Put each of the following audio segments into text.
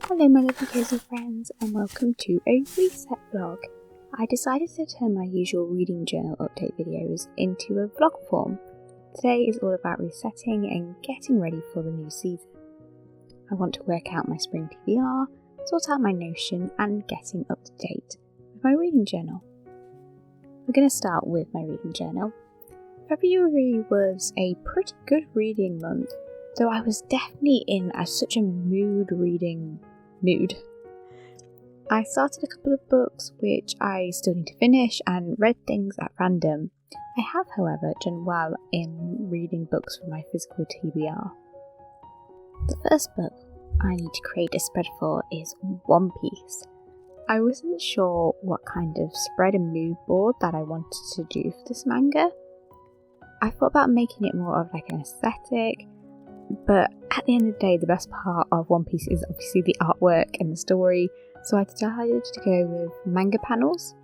Hello my lovely cosy friends, and welcome to a reset vlog. I decided to turn my usual reading journal update videos into a vlog form. Today is all about resetting and getting ready for the new season. I want to work out my spring TBR, sort out my Notion, and getting up to date with my reading journal. We're going to start with my reading journal. February was a pretty good reading month, though I was definitely in such a reading mood. I started a couple of books which I still need to finish and read things at random. I have, however, done well in reading books for my physical TBR. The first book I need to create a spread for is One Piece. I wasn't sure what kind of spread and mood board that I wanted to do for this manga. I thought about making it more of like an aesthetic, but at the end of the day, the best part of One Piece is obviously the artwork and the story, so I decided to go with manga panels.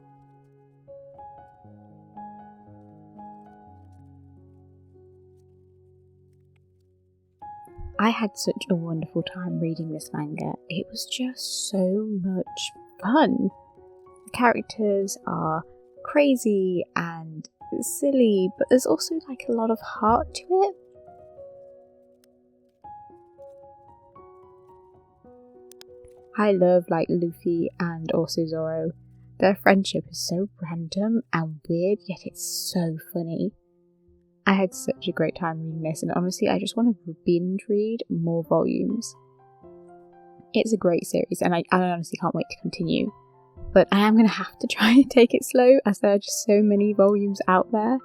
I had such a wonderful time reading this manga. It was just so much fun. The characters are crazy and silly, but there's also like a lot of heart to it. I love like Luffy and also Zoro. Their friendship is so random and weird, yet it's so funny. I had such a great time reading this, and honestly I just want to binge read more volumes. It's a great series and I honestly can't wait to continue. But I am going to have to try and take it slow as there are just so many volumes out there.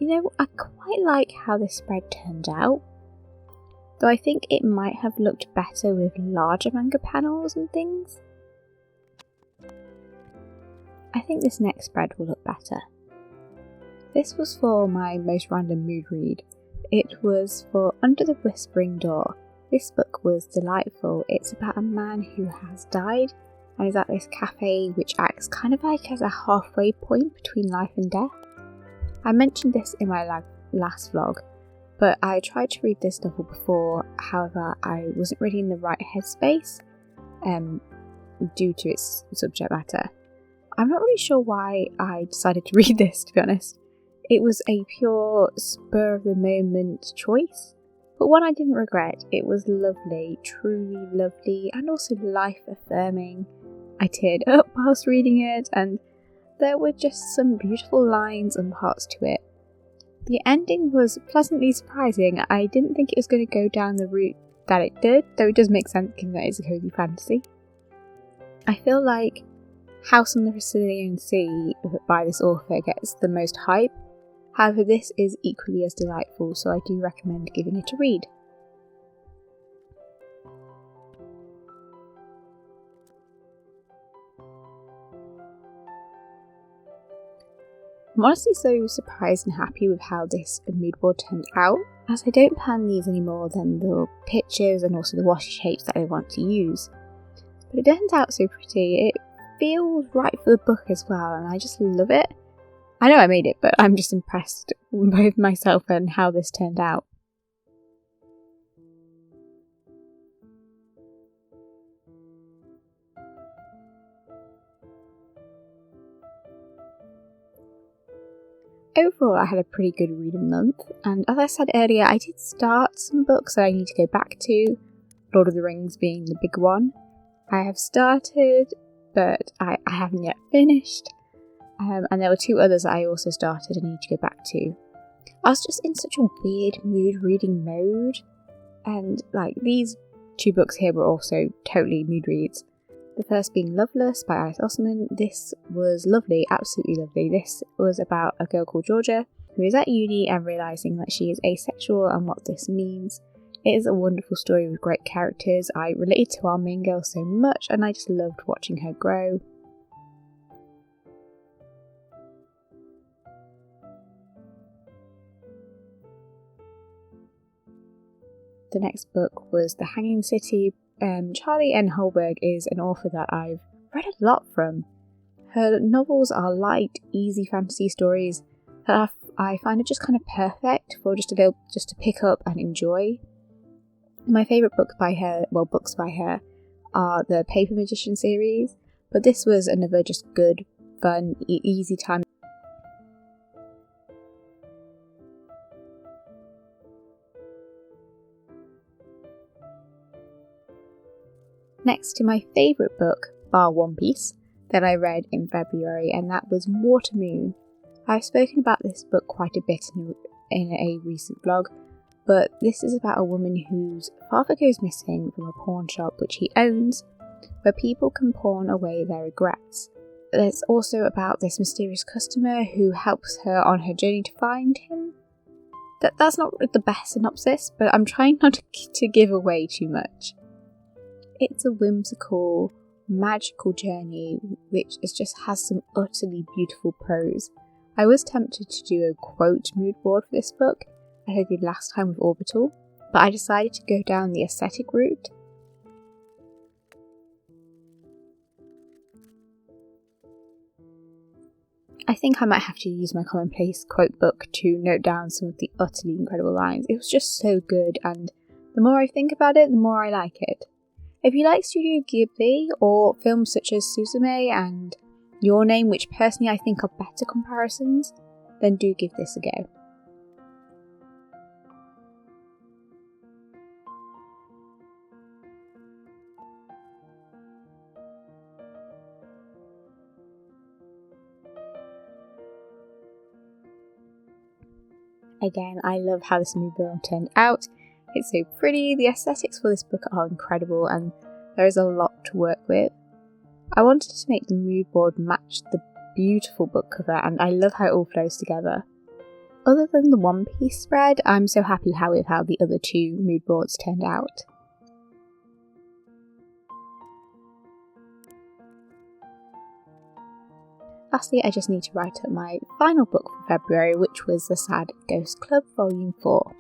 You know, I quite like how this spread turned out, though I think it might have looked better with larger manga panels and things. I think this next spread will look better. This was for my most random mood read. It was for Under the Whispering Door. This book was delightful. It's about a man who has died and is at this cafe which acts kind of like as a halfway point between life and death. I mentioned this in my last vlog, but I tried to read this novel before, however I wasn't really in the right headspace due to its subject matter. I'm not really sure why I decided to read this, to be honest. It was a pure spur of the moment choice, but one I didn't regret. It was lovely, truly lovely, and also life affirming. I teared up whilst reading it, and there were just some beautiful lines and parts to it. The ending was pleasantly surprising. I didn't think it was going to go down the route that it did, though it does make sense given that it's a cozy fantasy. I feel like House on the Brazilian Sea by this author gets the most hype. However, this is equally as delightful, so I do recommend giving it a read. I'm honestly so surprised and happy with how this mood board turned out, as I don't plan these any more than the pictures and also the washi shapes that I want to use. But it turns out so pretty. It feels right for the book as well, and I just love it. I know I made it, but I'm just impressed with myself and how this turned out. Overall, I had a pretty good reading month, and as I said earlier, I did start some books that I need to go back to, Lord of the Rings being the big one. I have started, but I haven't yet finished, and there were two others that I also started and need to go back to. I was just in such a weird mood reading mode, and like these two books here were also totally mood reads. The first being Loveless by Alice Oseman. This was lovely, absolutely lovely. This was about a girl called Georgia who is at uni and realising that she is asexual and what this means. It is a wonderful story with great characters. I related to our main girl so much and I just loved watching her grow. The next book was The Hanging City. Charlie N. Holberg is an author that I've read a lot from. Her novels are light, easy fantasy stories that I find are just kind of perfect for just to pick up and enjoy. My favourite books by her are the Paper Magician series, but this was another just good, fun, easy time. Next to my favourite book, bar One Piece, that I read in February, and that was Watermoon. I've spoken about this book quite a bit in a recent vlog, but this is about a woman whose father goes missing from a pawn shop which he owns, where people can pawn away their regrets. There's also about this mysterious customer who helps her on her journey to find him. That's not the best synopsis, but I'm trying not to give away too much. It's a whimsical, magical journey which just has some utterly beautiful prose. I was tempted to do a quote mood board for this book, as I did last time with Orbital, but I decided to go down the aesthetic route. I think I might have to use my commonplace quote book to note down some of the utterly incredible lines. It was just so good, and the more I think about it, the more I like it. If you like Studio Ghibli or films such as Suzume and Your Name, which personally I think are better comparisons, then do give this a go. Again, I love how this mood board turned out. It's so pretty, the aesthetics for this book are incredible, and there is a lot to work with. I wanted to make the mood board match the beautiful book cover, and I love how it all flows together. Other than the One Piece spread, I'm so happy with how the other two mood boards turned out. Lastly, I just need to write up my final book for February, which was The Sad Ghost Club Volume 4.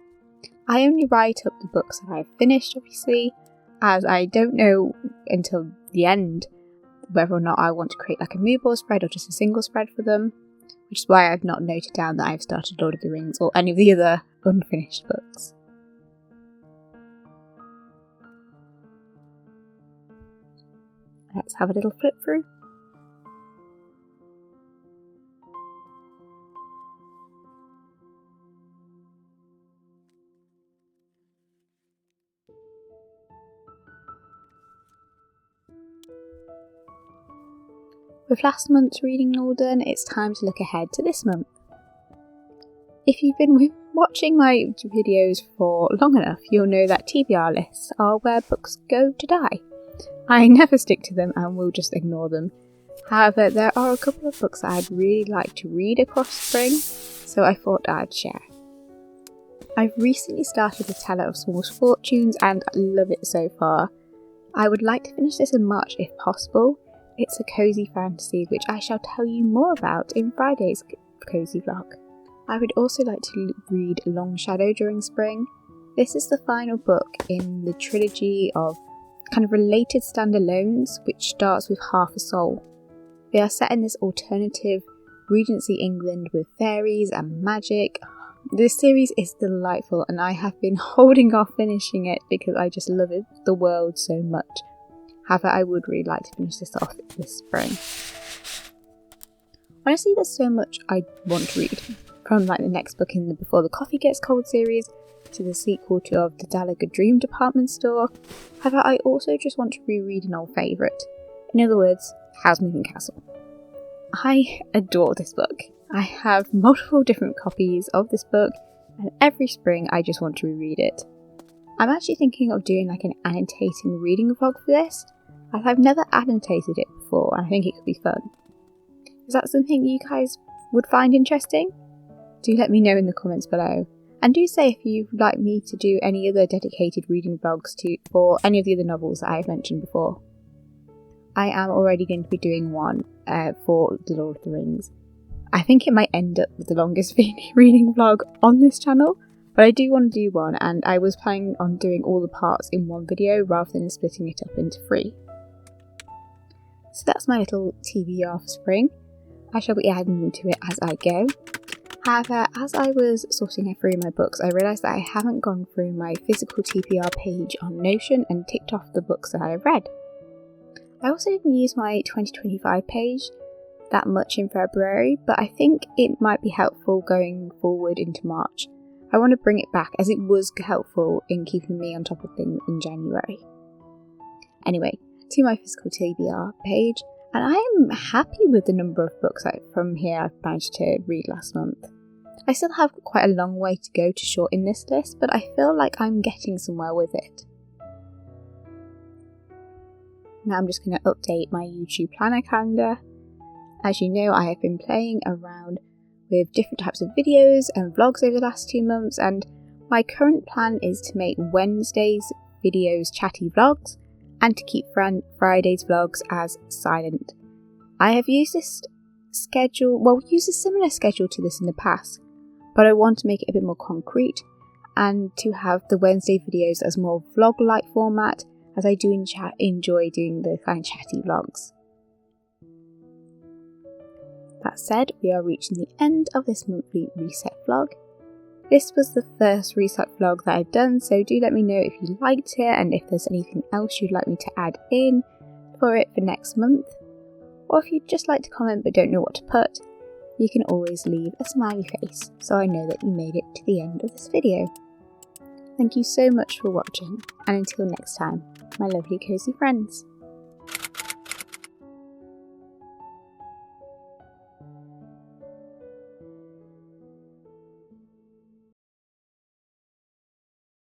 I only write up the books that I've finished, obviously, as I don't know until the end whether or not I want to create like a mood board spread or just a single spread for them, which is why I've not noted down that I've started Lord of the Rings or any of the other unfinished books. Let's have a little flip through. With last month's reading all done, it's time to look ahead to this month. If you've been watching my videos for long enough, you'll know that TBR lists are where books go to die. I never stick to them and will just ignore them. However, there are a couple of books that I'd really like to read across spring, so I thought I'd share. I've recently started The Teller of Small Fortunes and love it so far. I would like to finish this in March if possible. It's a cosy fantasy which I shall tell you more about in Friday's cosy vlog. I would also like to read Long Shadow during spring. This is the final book in the trilogy of kind of related standalones which starts with Half a Soul. They are set in this alternative Regency England with fairies and magic. This series is delightful and I have been holding off finishing it because I just love the world so much. However, I would really like to finish this off this spring. Honestly, there's so much I want to read. From like the next book in the Before the Coffee Gets Cold series, to the sequel to of the Gallagher Dream Department Store. However, I also just want to reread an old favourite. In other words, Howl's Moving Castle. I adore this book. I have multiple different copies of this book, and every spring I just want to reread it. I'm actually thinking of doing like an annotating reading vlog for this, as I've never annotated it before and I think it could be fun. Is that something you guys would find interesting? Do let me know in the comments below. And do say if you'd like me to do any other dedicated reading vlogs for any of the other novels that I've mentioned before. I am already going to be doing one for The Lord of the Rings. I think it might end up with the longest reading vlog on this channel, but I do want to do one, and I was planning on doing all the parts in one video rather than splitting it up into 3. So that's my little TBR for spring. I shall be adding to it as I go. However, as I was sorting through my books, I realised that I haven't gone through my physical TBR page on Notion and ticked off the books that I've read. I also didn't use my 2025 page that much in February, but I think it might be helpful going forward into March. I want to bring it back as it was helpful in keeping me on top of things in January. Anyway, to my physical TBR page, and I am happy with the number of books from here I've managed to read last month. I still have quite a long way to go to shorten this list, but I feel like I'm getting somewhere with it. Now I'm just going to update my YouTube planner calendar. As you know, I have been playing around with different types of videos and vlogs over the last 2 months, and my current plan is to make Wednesdays videos chatty vlogs and to keep Friday's vlogs as silent. I have used this used a similar schedule to this in the past, but I want to make it a bit more concrete and to have the Wednesday videos as more vlog-like format, as I do enjoy doing the kind of chatty vlogs. That said, we are reaching the end of this monthly reset vlog. This was the first reset vlog that I've done, so do let me know if you liked it and if there's anything else you'd like me to add in for it for next month. Or if you'd just like to comment but don't know what to put, you can always leave a smiley face so I know that you made it to the end of this video. Thank you so much for watching, and until next time, my lovely cozy friends.